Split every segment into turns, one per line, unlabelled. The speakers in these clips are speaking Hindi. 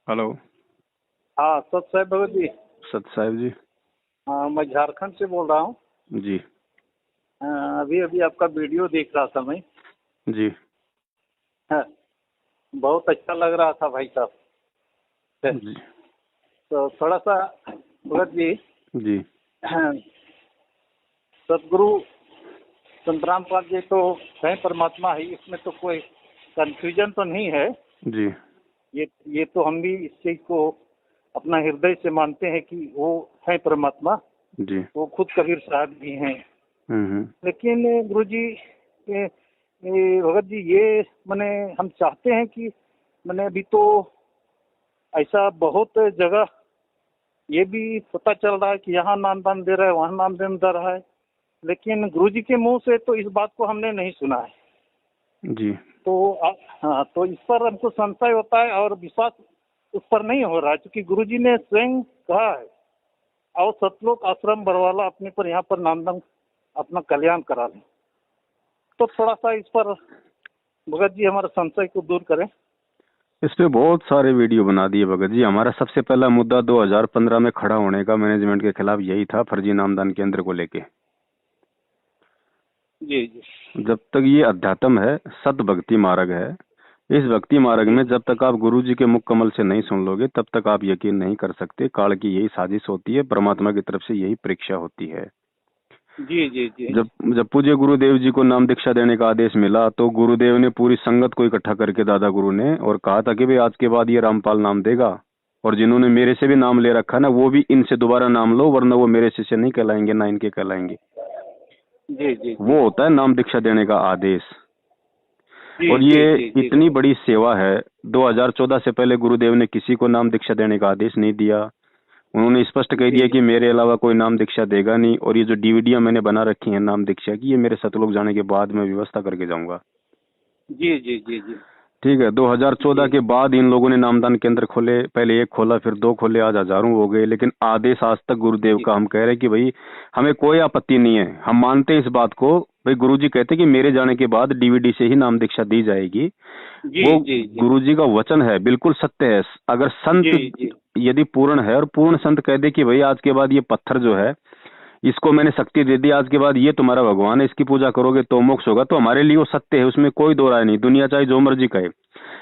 हेलो।
हाँ सत साहब भगत जी।
सत साहब जी।
हाँ मैं झारखंड से बोल रहा हूँ।
जी।
अभी अभी आपका वीडियो देख रहा था मैं।
जी।
हाँ, बहुत अच्छा लग रहा था भाई साहब।
जी।
तो थोड़ा सा भगत जी,
जी।
सतगुरु संतराम पाल जी तो है, परमात्मा है, इसमें तो कोई कंफ्यूजन तो नहीं है।
जी।
ये तो हम भी इस चीज को अपना हृदय से मानते हैं कि वो है परमात्मा।
जी।
वो खुद कबीर साहब भी हैं।
हम्म।
लेकिन गुरु जी, भगत जी, ये मैंने हम चाहते हैं कि मैंने अभी तो ऐसा बहुत जगह ये भी पता चल रहा है कि यहाँ नाम दान दे रहा है, वहाँ नाम दान दे रहा है, लेकिन गुरु जी के मुंह से तो इस बात को हमने नहीं सुना है।
जी।
तो हाँ, तो इस पर हमको संशय होता है और विश्वास उस पर नहीं हो रहा है, क्योंकि गुरु जी ने स्वयं कहा है, और सतलोक आश्रम बरवाला अपने पर यहाँ पर नामदान अपना कल्याण करा लें। तो थोड़ा सा इस पर भगत जी हमारे संशय को दूर करें।
इस पे बहुत सारे वीडियो बना दिए भगत जी। हमारा सबसे पहला मुद्दा 2015 में खड़ा होने का मैनेजमेंट के खिलाफ यही था, फर्जी नामदान केंद्र को लेके।
जी जी।
जब तक ये अध्यात्म है, सत भक्ति मार्ग है, इस भक्ति मार्ग में जब तक आप गुरु जी के मुख कमल से नहीं सुन लोगे तब तक आप यकीन नहीं कर सकते। काल की यही साजिश होती है, परमात्मा की तरफ से यही परीक्षा होती है।
जी जी जी।
जब पूज्य गुरुदेव जी को नाम दीक्षा देने का आदेश मिला तो गुरुदेव ने पूरी संगत को इकट्ठा करके दादा गुरु ने और कहा था कि भाई आज के बाद ये रामपाल नाम देगा, और जिन्होंने मेरे से भी नाम ले रखा ना वो भी इनसे दोबारा नाम लो, वरना वो मेरे शिष्य नहीं कहलाएंगे, ना इनके कहलाएंगे।
जी जी।
वो होता है नाम दीक्षा देने का आदेश।
जी
और
जी
ये
जी जी।
इतनी बड़ी सेवा है। 2014 से पहले गुरुदेव ने किसी को नाम दीक्षा देने का आदेश नहीं दिया। उन्होंने स्पष्ट कह दिया कि मेरे अलावा कोई नाम दीक्षा देगा नहीं, और ये जो डीवीडियां मैंने बना रखी हैं नाम दीक्षा की, ये मेरे सतलोक जाने के बाद मैं व्यवस्था करके जाऊंगा।
जी जी जी जी।
ठीक है। 2014 के बाद इन लोगों ने नामदान केंद्र खोले, पहले एक खोला फिर दो खोले, आज हजारों हो गए, लेकिन आदेश आज तक गुरुदेव का। हम कह रहे हैं कि भाई हमें कोई आपत्ति नहीं है, हम मानते हैं इस बात को। भाई गुरुजी कहते हैं कि मेरे जाने के बाद डीवीडी से ही नाम दीक्षा दी जाएगी। वो गुरुजी का वचन है, बिल्कुल सत्य है। अगर संत यदि पूर्ण है और पूर्ण संत कह दे कि भाई आज के बाद ये पत्थर जो है इसको मैंने शक्ति दे दी, आज के बाद ये तुम्हारा भगवान है, इसकी पूजा करोगे तो मोक्ष होगा, तो हमारे लिए वो सत्य है, उसमें कोई दो राय नहीं, दुनिया चाहे जो मर्जी कहे।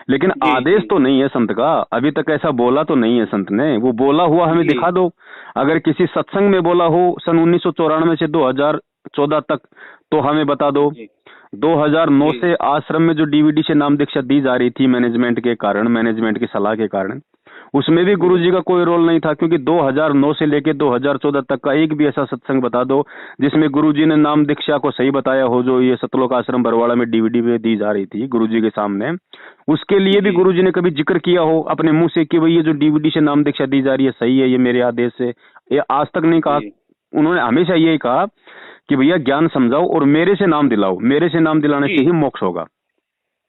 लेकिन आदेश तो नहीं है संत का, अभी तक ऐसा बोला तो नहीं है संत ने। वो बोला हुआ हमें दिखा दो। अगर किसी सत्संग में बोला हो सन 1994 से 2014 तक तो हमें बता दो। 2009 से आश्रम में जो डीवीडी से नाम दीक्षा दी जा रही थी मैनेजमेंट के कारण, मैनेजमेंट की सलाह के कारण, उसमें भी गुरुजी का कोई रोल नहीं था, क्योंकि 2009 से लेके 2014 तक का एक भी ऐसा सत्संग बता दो जिसमें गुरुजी ने नाम दीक्षा को सही बताया हो, जो ये सतलोक आश्रम बरवाड़ा में डीवीडी में दी जा रही थी गुरुजी के सामने। उसके लिए भी गुरुजी ने कभी जिक्र किया हो अपने मुंह से कि भाई ये जो डीवीडी से नाम दीक्षा दी जा रही है सही है, ये मेरे आदेश से, ये आज तक नहीं कहा। उन्होंने हमेशा यही कहा कि भैया ज्ञान समझाओ और मेरे से नाम दिलाओ, मेरे से नाम दिलाने से ही मोक्ष होगा।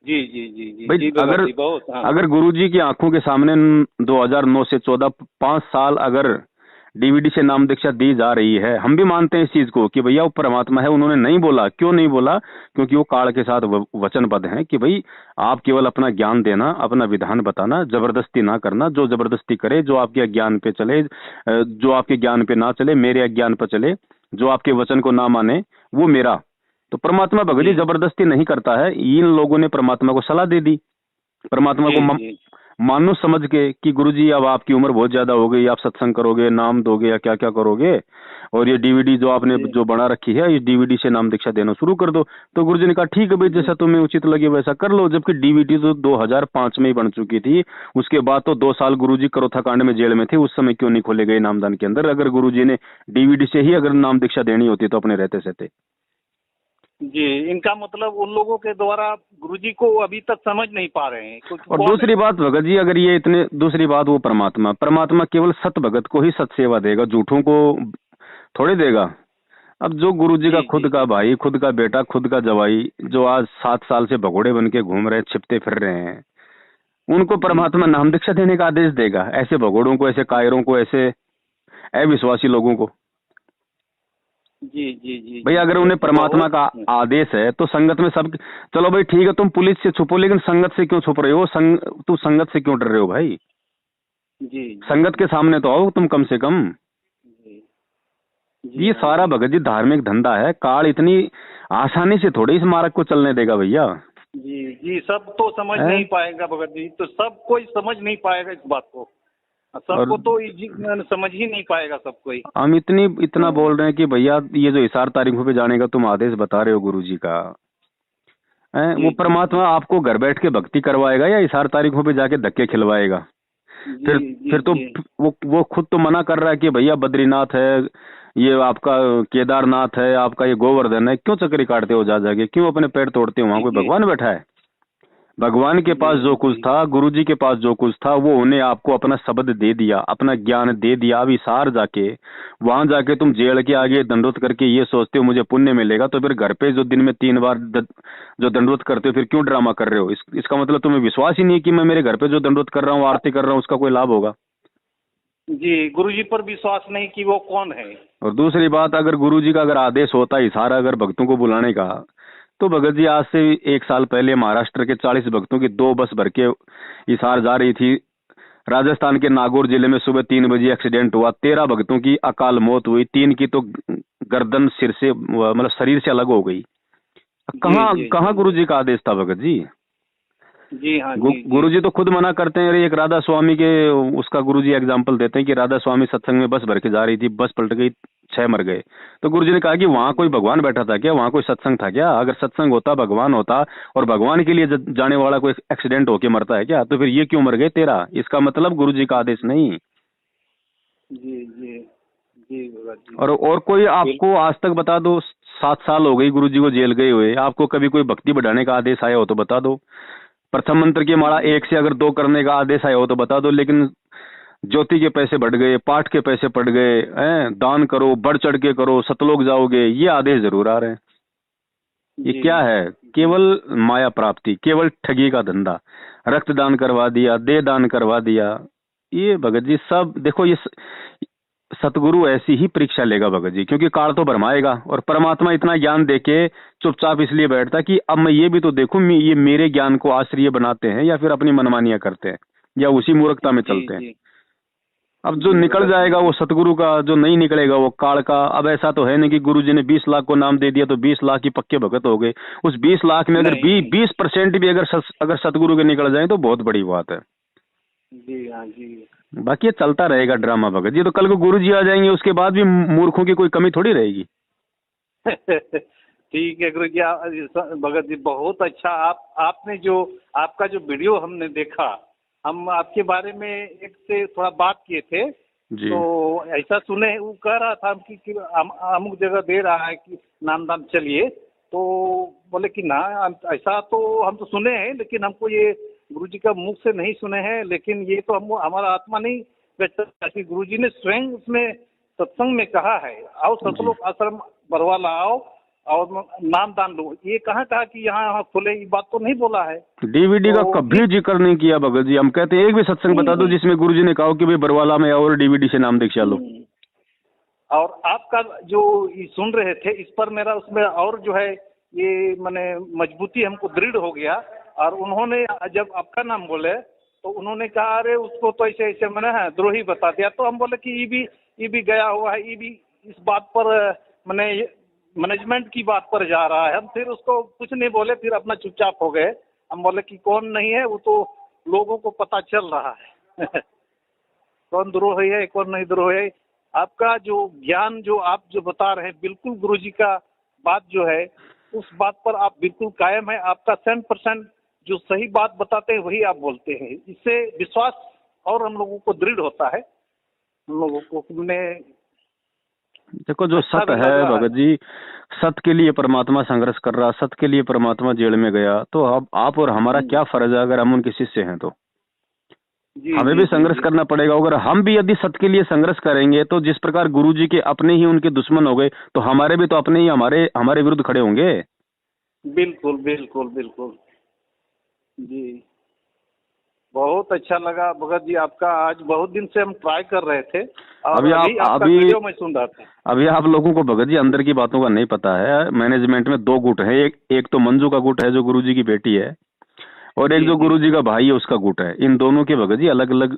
जी जी जी जी।
भाई अगर गुरुजी की आंखों के सामने 2009 से 14 5 साल अगर डीवीडी से नाम दीक्षा दी जा रही है, हम भी मानते हैं इस चीज को कि भैया वो परमात्मा है, उन्होंने नहीं बोला। क्यों नहीं बोला? क्योंकि वो काल के साथ वचनबद्ध हैं कि भाई आप केवल अपना ज्ञान देना, अपना विधान बताना, जबरदस्ती ना करना। जो जबरदस्ती करे, जो आपके अज्ञान पे चले, जो आपके ज्ञान पे ना चले, मेरे अज्ञान पे चले, जो आपके वचन को ना माने, वो मेरा। तो परमात्मा भगत जी जबरदस्ती नहीं करता है। इन लोगों ने परमात्मा को सलाह दे दी, परमात्मा को मानो समझ के कि गुरुजी अब आपकी उम्र बहुत ज्यादा हो गई, आप सत्संग करोगे, नाम दोगे या क्या क्या करोगे, और ये डीवीडी जो आपने जो बना रखी है इस डीवीडी से नाम दीक्षा देना शुरू कर दो। तो गुरुजी ने कहा ठीक है भाई, जैसा तुम्हें उचित लगे वैसा कर लो। जबकि डीवीडी तो 2005 में ही बन चुकी थी। उसके बाद तो 2 साल गुरुजी करोथा कांड में जेल में थे, उस समय क्यों नहीं खोले गए नामदान के अंदर? अगर गुरुजी ने डीवीडी से ही अगर नाम दीक्षा देनी होती तो अपने रहते सहते।
जी, इनका मतलब उन लोगों के द्वारा गुरुजी को अभी तक समझ नहीं पा रहे हैं।
और दूसरी बात भगत जी, अगर ये इतने, दूसरी बात वो परमात्मा केवल सत भगत को ही सत सेवा देगा, झूठों को थोड़ी देगा। अब जो गुरुजी का खुद का भाई, खुद का बेटा, खुद का जवाई, जो आज 7 साल से भगोड़े बन के घूम रहे, छिपते फिर रहे हैं, उनको परमात्मा नाम दीक्षा देने का आदेश देगा? ऐसे भगोड़ों को, ऐसे कायरों को, ऐसे अविश्वासी लोगों को?
जी जी जी
भाई अगर उन्हें परमात्मा का आदेश है तो संगत में सब, चलो भाई ठीक है तुम पुलिस से छुपो, लेकिन संगत से क्यों छुप रहे हो? तू संगत से क्यों डर रहे हो भाई?
जी
संगत के सामने तो आओ तुम कम से कम।
जी जी
ये
हाँ
सारा
जी
भगत जी धार्मिक धंधा है। काल इतनी आसानी से थोड़ी इस मार्ग को चलने देगा भैया।
जी जी। सब तो समझ
है?
नहीं पाएगा भगत जी, तो सब कोई समझ नहीं पाएगा इस बात को।
और
सबको तो समझ ही नहीं पाएगा सब कोई।
हम इतना बोल रहे हैं कि भैया ये जो हिसार तारीखों पे जाने का तुम आदेश बता रहे हो गुरु जी का, है? वो
जी जी जी
परमात्मा आपको घर बैठ के भक्ति करवाएगा या हिसार तारीखों पे जाके धक्के खिलवाएगा?
जी
फिर
जी
फिर तो
जी
वो खुद तो मना कर रहा है कि भैया बद्रीनाथ है, ये आपका केदारनाथ है, आपका ये गोवर्धन है, क्यों चक्री काटते हो जा जाके, क्यों अपने पैर तोड़ते हो? वहां
जी
कोई
जी
भगवान बैठा है? भगवान के
जी
पास जो कुछ
जी
था, गुरु जी के पास जो कुछ था, वो उन्हें आपको अपना शब्द दे दिया, अपना ज्ञान दे दिया। अब हिसार जाके वहां जाके तुम जेल के आगे दंडवत करके ये सोचते हो मुझे पुण्य मिलेगा, तो फिर घर पे जो दिन में 3 बार जो दंडवत करते हो फिर क्यों ड्रामा कर रहे हो? इसका मतलब तुम्हें विश्वास ही नहीं है कि मैं मेरे घर पे जो दंडवत कर रहा हूँ, आरती कर रहा हूँ, उसका कोई लाभ होगा।
जी। गुरुजी पर विश्वास नहीं कि वो कौन है।
और दूसरी बात, अगर गुरु जी का अगर आदेश होता हिसार अगर भक्तों को बुलाने का, तो भगत जी आज से 1 साल पहले महाराष्ट्र के 40 भक्तों की 2 बस भर के हिसार जा रही थी। राजस्थान के नागौर जिले में सुबह 3 बजे एक्सीडेंट हुआ, 13 भक्तों की अकाल मौत हुई, 3 की तो गर्दन सिर से मतलब शरीर से अलग हो गई।
जी
कहाँ
जी
कहाँ
जी
गुरु जी का आदेश था भगत जी?
जी हाँ जी जी
गुरु जी तो खुद मना करते हैं। एक राधा स्वामी के उसका गुरु जी एग्जाम्पल देते हैं कि राधा स्वामी सत्संग में बस भर के जा रही थी, बस पलट गई, 6 मर गए। तो गुरु जी ने कहा कि वहां कोई भगवान बैठा था क्या? वहां कोई सत्संग था क्या? अगर सत्संग होता, भगवान होता और भगवान के लिए जाने वाला कोई एक्सीडेंट होके मरता है क्या? तो फिर ये क्यों मर गए 13? इसका मतलब गुरु जी का आदेश नहीं।
जी जी जी भगत जी।
और कोई आपको आज तक बता दो, 7 साल हो गई गुरु जी को जेल गए हुए, आपको कभी कोई भक्ति बढ़ाने का आदेश आया हो तो बता दो। प्रथम मंत्र की माला 1 से अगर 2 करने का आदेश आया हो तो बता दो। लेकिन ज्योति के पैसे बढ़ गए, पाठ के पैसे बढ़ गए, हैं, दान करो, बढ़ चढ़ के करो, सतलोक जाओगे, ये आदेश जरूर आ रहे हैं। ये
जी
क्या है?
जी
केवल माया प्राप्ति, केवल ठगी का धंधा। रक्तदान करवा दिया, देह दान करवा दिया। ये भगत जी सब देखो, ये सतगुरु ऐसी ही परीक्षा लेगा भगत जी, क्योंकि काल तो भरमाएगा। और परमात्मा इतना ज्ञान देके चुपचाप इसलिए बैठता कि अब मैं ये भी तो देखूं, ये मेरे ज्ञान को आश्रय बनाते हैं या फिर अपनी मनमानियां करते हैं या उसी मूर्खता में
जी
चलते हैं।
जी
अब जो
जी
निकल
भगत जी
जाएगा वो
जी
सतगुरु का, जो नहीं निकलेगा वो काल का। अब ऐसा तो है नहीं कि गुरु जी ने 20 लाख को नाम दे दिया तो 20 लाख ही पक्के भगत हो गए। उस 20 लाख में अगर
नहीं नहीं
20% भी अगर सतगुरु के निकल जाए तो बहुत बड़ी बात है।
जी हाँ जी
बाकी ये चलता रहेगा ड्रामा भगत जी। तो कल को गुरु जी आ जाएंगे, उसके बाद भी मूर्खों की कोई कमी थोड़ी रहेगी।
ठीक है गुरु जी। भगत जी बहुत अच्छा। आपने जो आपका जो वीडियो हमने देखा, हम आपके बारे में एक से थोड़ा बात किए थे,
जी
तो ऐसा सुने वो कह रहा था कि अमुक जगह दे रहा है कि नाम दाम चलिए, तो बोले कि ना ऐसा तो हम तो सुने हैं, लेकिन हमको ये गुरु जी का मुख से नहीं सुने हैं। लेकिन ये तो हम हमारा आत्मा नहीं व्यक्त कि गुरु जी ने स्वयं उसमें सत्संग में कहा है, आओ
जी।
सतलोक आश्रम बरवाला आओ और नाम दान लो। ये कहाँ कहा कि यहाँ खुले, ये बात तो नहीं बोला है।
डीवीडी का
तो
कभी जिक्र नहीं किया भगत जी। हम कहते हैं एक भी सत्संग बता दो जिसमें गुरु जी ने कहा कि भाई बरवाला में और डीवीडी से नाम दीक्षा लो।
और आपका जो ये सुन रहे थे, इस पर मेरा उसमें और जो है ये मैंने मजबूती हमको दृढ़ हो गया। और उन्होंने जब आपका नाम बोले तो उन्होंने कहा अरे उसको तो ऐसे ऐसे मैंने है द्रोही बता दिया। तो हम बोले कि ये भी गया हुआ है, ये भी इस बात पर मैंने मैनेजमेंट की बात पर जा रहा है। हम फिर उसको कुछ नहीं बोले, फिर अपना चुपचाप हो गए। हम बोले कि कौन नहीं है, वो तो लोगों को पता चल रहा है। कौन द्रोही है कौन नहीं द्रोही है। आपका जो ज्ञान जो आप जो बता रहे हैं, बिल्कुल गुरु जी का बात जो है उस बात पर आप बिल्कुल कायम है। आपका 100% जो सही बात बताते हैं वही आप बोलते हैं। इससे विश्वास और हम लोगों को दृढ़ होता है। हम लोगों को हमने
देखो जो
अच्छा
सत्य
भी
है
लगा है।
भगत जी, सत्य के लिए परमात्मा संघर्ष कर रहा, सत्य के लिए परमात्मा जेल में गया, तो अब आप और हमारा क्या फर्ज है अगर हम उनके शिष्य हैं तो?
जी
हमें
जी
भी
जी
संघर्ष
जी
करना पड़ेगा। अगर हम भी यदि सत्य के लिए संघर्ष करेंगे तो जिस प्रकार गुरु जी के अपने ही उनके दुश्मन हो गए, तो हमारे भी तो अपने ही हमारे हमारे विरुद्ध खड़े होंगे।
बिल्कुल बिल्कुल बिल्कुल जी। बहुत अच्छा लगा भगत जी आपका। आज बहुत दिन से हम ट्राई कर रहे थे और
अभी
अभी आपका
अभी
वीडियो मैं सुन रहा था।
अभी आप लोगों को भगत जी अंदर की बातों का नहीं पता है। मैनेजमेंट में 2 गुट है। एक तो मंजू का गुट है जो गुरुजी की बेटी है, और एक
जी
जो
जी
गुरुजी का भाई है उसका गुट है। इन दोनों के भगत जी अलग अलग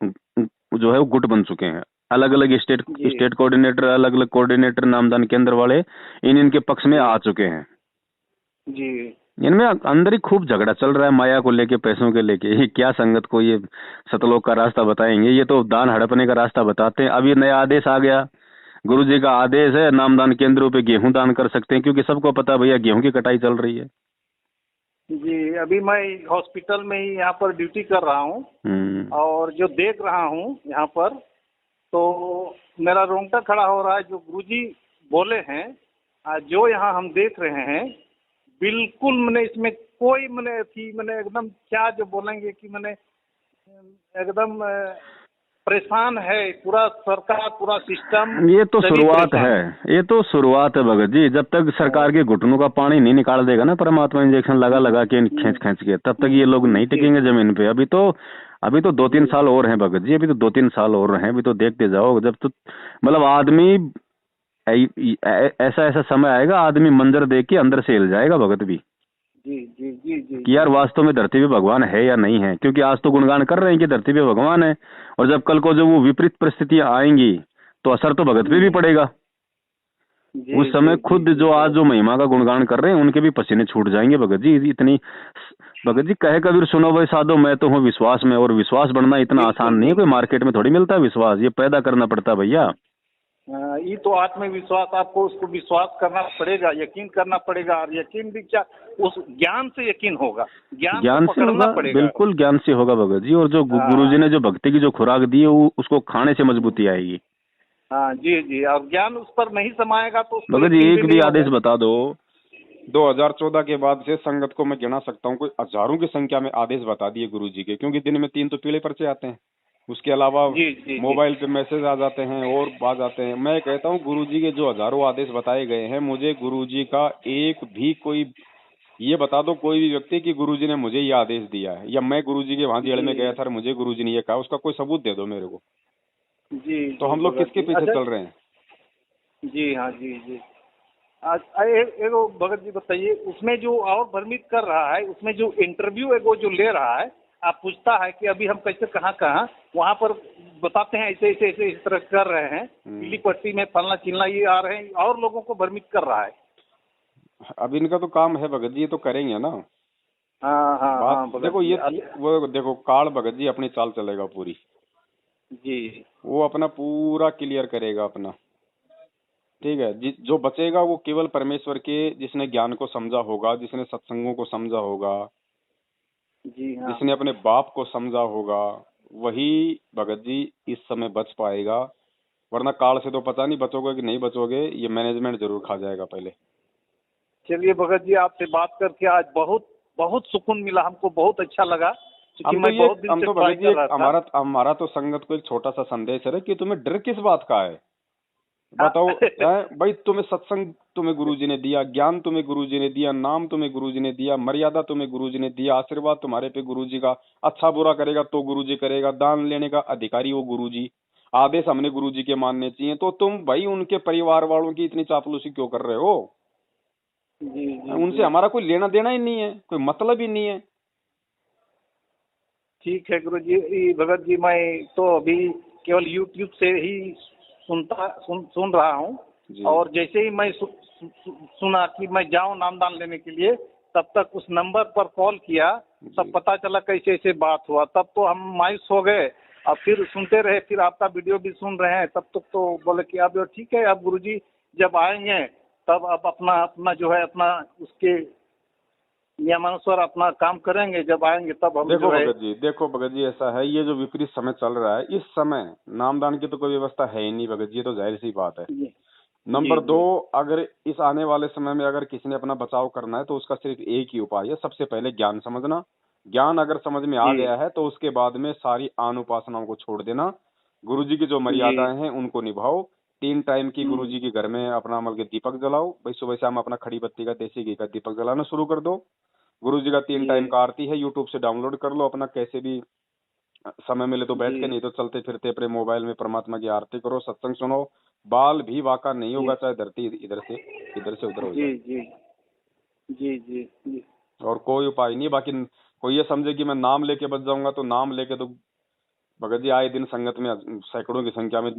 जो है वो गुट बन चुके हैं। अलग अलग स्टेट कोऑर्डिनेटर, अलग अलग कोऑर्डिनेटर नामदान केंद्र वाले इनके पक्ष में आ चुके हैं
जी।
इनमें अंदर ही खूब झगड़ा चल रहा है, माया को लेके, पैसों के लेके। ये क्या संगत को ये सतलोक का रास्ता बताएंगे, ये तो दान हड़पने का रास्ता बताते हैं। अभी नया आदेश आ गया, गुरुजी का आदेश है, नामदान केंद्रों पे गेहूं दान कर सकते हैं, क्योंकि सबको पता है भैया गेहूं की कटाई चल रही है।
जी, अभी मैं हॉस्पिटल में ही यहाँ पर ड्यूटी कर रहा हूँ और जो देख रहा हूँ यहाँ पर, तो मेरा रोंगटा खड़ा हो रहा है। जो गुरुजी बोले हैं, जो यहाँ हम देख रहे हैं, बिल्कुल मैंने इसमें कोई मैंने थी मैंने एकदम क्या जो बोलेंगे कि मैंने एकदम परेशान है पूरा सरकार, पूरा सिस्टम।
ये तो शुरुआत है, ये तो शुरुआत है भगत जी। जब तक सरकार के घुटनों का पानी नहीं निकाल देगा ना परमात्मा, इंजेक्शन लगा लगा के खींच खींच के, तब तक ये लोग नहीं टिकेंगे जमीन पे। अभी तो 2-3 साल और हैं भगत जी, अभी तो 2-3 साल और हैं। अभी तो देखते जाओ, जब तो मतलब आदमी ऐसा ऐसा समय आएगा, आदमी मंजर देख के अंदर से हिल जाएगा भगत भी।
जी जी जी जी
कि यार वास्तव में धरती पे भगवान है या नहीं है। क्योंकि आज तो गुणगान कर रहे हैं कि धरती पे भगवान है, और जब कल को जब वो विपरीत परिस्थितियां आएंगी तो असर तो भगत पे भी पड़ेगा। उस समय खुद जो आज जो महिमा का गुणगान कर रहे हैं उनके भी पसीने छूट जाएंगे भगत जी। इतनी भगत जी कहे कबीर सुनो भाई साधो, मैं तो हूँ विश्वास में। और विश्वास बढ़ना इतना आसान नहीं है, कोई मार्केट में थोड़ी मिलता है विश्वास, ये पैदा करना पड़ता है भैया।
ये तो आत्मविश्वास, आपको उसको विश्वास करना पड़ेगा, यकीन करना पड़ेगा। और यकीन भी क्या, उस ज्ञान से यकीन होगा, ज्ञान
से होगा, बिल्कुल ज्ञान से होगा भगत जी। और जो गुरुजी ने जो भक्ति की जो खुराक दी है उसको खाने से मजबूती आएगी।
हाँ जी जी, और ज्ञान उस पर नहीं समाएगा तो
भगत जी एक भी आदेश बता दो। 2014 के बाद से संगत को मैं गिना सकता हूँ, कोई हजारों की संख्या में आदेश बता दिए गुरुजी के, क्योंकि दिन में 3 तो पीले पर्चे आते हैं। उसके अलावा मोबाइल पे मैसेज आ जाते हैं और आ जाते हैं। मैं कहता हूँ गुरुजी के जो हजारों आदेश बताए गए हैं, मुझे गुरुजी का एक भी कोई ये बता दो कोई भी व्यक्ति कि गुरुजी ने मुझे ये आदेश दिया है, या मैं गुरुजी के वहां जेल में गया था मुझे गुरुजी ने ये कहा, उसका कोई सबूत दे दो मेरे को।
जी
तो हम लोग किसके पीछे चल रहे हैं?
जी हाँ जी जी। एक भगत जी बताइए, उसमें जो और भ्रमित कर रहा है, उसमें जो इंटरव्यू है वो जो ले रहा है, आप पूछता है कि अभी हम कैसे कहाँ वहाँ पर बताते हैं ऐसे ऐसे ऐसे इस तरह कर रहे हैं, पीली पट्टी में फलना चिलना ये आ रहे हैं, और लोगों को भ्रमित कर रहा है।
अब इनका तो काम है भगत जी, ये तो करेंगे ना।
हाँ
देखो ये वो देखो काल भगत जी अपनी चाल चलेगा पूरी
जी,
वो अपना पूरा क्लियर करेगा अपना, ठीक है। जो बचेगा वो केवल परमेश्वर के, जिसने ज्ञान को समझा होगा, जिसने सत्संगों को समझा होगा,
जी हाँ,
जिसने अपने बाप को समझा होगा, वही भगत जी इस समय बच पाएगा। वरना काल से तो पता नहीं बचोगे कि नहीं बचोगे, ये मैनेजमेंट जरूर खा जाएगा पहले।
चलिए भगत जी, आपसे बात करके आज बहुत बहुत सुकून मिला, हमको बहुत अच्छा लगा।
हमारा तो संगत को एक छोटा सा संदेश है कि तुम्हें डर किस बात का है, बताओ। भाई तुम्हें सत्संग तुम्हें गुरुजी ने दिया, ज्ञान तुम्हें गुरुजी ने दिया, नाम तुम्हें गुरुजी ने दिया, मर्यादा तुम्हें गुरुजी ने दिया, आशीर्वाद तुम्हारे पे गुरुजी का। अच्छा बुरा करेगा तो गुरुजी करेगा, दान लेने का अधिकारी वो गुरुजी, आदेश हमने गुरुजी के मानने चाहिए। तो तुम भाई उनके परिवार वालों की इतनी चापलूसी क्यों कर रहे हो? उनसे हमारा कोई लेना देना ही नहीं है, कोई मतलब ही नहीं है।
ठीक है गुरु जी। भगत जी मैं तो अभी केवल YouTube से ही सुन रहा हूँ, और जैसे ही मैं सुना कि मैं जाऊं नामदान लेने के लिए, तब तक उस नंबर पर कॉल किया, तब पता चला कैसे ऐसे बात हुआ। तब तो हम मायूस हो गए, और फिर सुनते रहे, फिर आपका वीडियो भी सुन रहे हैं। तब तक तो बोले कि अब ठीक है, अब गुरुजी जब आएंगे तब आप अपना जो है अपना उसके नियमानुसार अपना काम करेंगे, जब आएंगे तब हम
देखो भगत जी ऐसा है, ये जो विपरीत समय चल रहा है, इस समय नामदान की तो कोई व्यवस्था है ही नहीं भगत जी, ये तो जाहिर सी बात है। नंबर 2, अगर इस आने वाले समय में अगर किसी ने अपना बचाव करना है तो उसका सिर्फ एक ही उपाय है, सबसे पहले ज्ञान समझना। ज्ञान अगर समझ में आ गया है तो उसके बाद में सारी आन उपासनाओं को छोड़ देना, गुरुजी की जो मर्यादाएं हैं उनको निभाओ। 3 टाइम की गुरुजी के घर में अपना मतलब दीपक जलाओ, भाई सुबह शाम अपना खड़ी बत्ती का देसी घी का दीपक जलाना शुरू कर दो। गुरुजी का 3 टाइम का आरती है, यूट्यूब से डाउनलोड कर लो अपना, कैसे भी समय मिले तो बैठ के, नहीं तो चलते फिरते अपने मोबाइल में परमात्मा की आरती करो, सत्संग सुनो। बाल भी वाका नहीं होगा, चाहे धरती इधर से उधर हो जाए।
जी।
और कोई उपाय नहीं। बाकी कोई ये समझे कि मैं नाम लेके बच जाऊंगा, तो नाम लेके तो भगत जी आए दिन संगत में सैकड़ों की संख्या में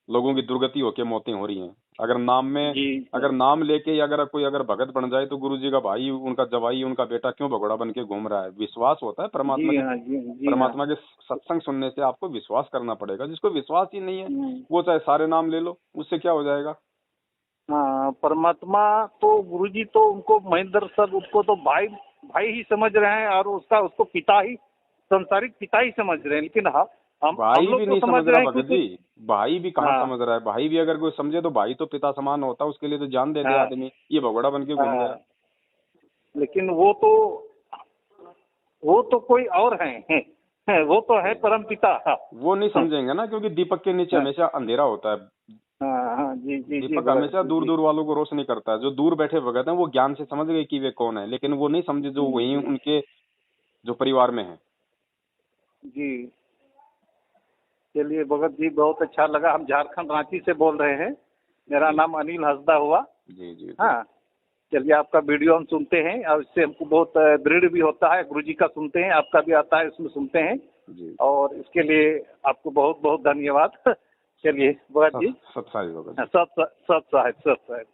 लोगों की दुर्गति होके मौतें हो रही हैं। अगर नाम में,
जी
अगर नाम लेके अगर कोई अगर भगत बन जाए तो गुरु जी का भाई, उनका जवाई, उनका बेटा क्यों भगोड़ा बन के घूम रहा है? विश्वास होता है परमात्मा
जी
के,
हाँ जी हाँ
परमात्मा के सत्संग सुनने से आपको विश्वास करना पड़ेगा। जिसको विश्वास ही नहीं है वो चाहे सारे नाम ले लो, उससे क्या हो जाएगा?
हाँ। परमात्मा तो गुरुजी तो उनको महेंद्र सर उसको तो भाई भाई ही समझ रहे हैं, और उसको पिता ही, संसारिक पिता ही समझ रहे हैं। लेकिन हाँ, हम
भाई
लोग
भी
तो
नहीं
समझ
समझ
रहे
रहा
हैं
भगत
क्योंकि
जी, भाई भी कहाँ
हाँ
समझ रहा है। भाई भी अगर कोई समझे तो भाई तो पिता समान होता है, उसके लिए तो जान दे दे
हाँ
आदमी, ये भगोड़ा बन के घूम गया।
हाँ। लेकिन वो तो कोई और हैं, वो तो है परम पिता। हाँ
वो नहीं समझेंगे ना, क्योंकि दीपक के नीचे
हाँ
हमेशा अंधेरा होता है।
हाँ जी जी जी
दीपक
भगत
हमेशा
जी
दूर
जी
दूर वालों को रोशनी करता है। जो दूर बैठे भगत हैं वो ज्ञान से समझ गए कि वे कौन है, लेकिन वो नहीं समझे जो वही
जी
उनके जो परिवार में है।
जी। चलिए भगत जी, बहुत अच्छा लगा। हम झारखंड रांची से बोल रहे हैं। मेरा
जी
नाम अनिल हंसदा हुआ।
जी जी
हाँ। चलिए, आपका वीडियो हम सुनते हैं और इससे हमको बहुत दृढ़ भी होता है। गुरुजी का सुनते हैं, आपका भी आता है, इसमें सुनते हैं,
जी।
और इसके लिए आपको बहुत बहुत धन्यवाद। चलिए भगत जी।
सत साहिब भगत जी।
सत साहिब, सत साहिब।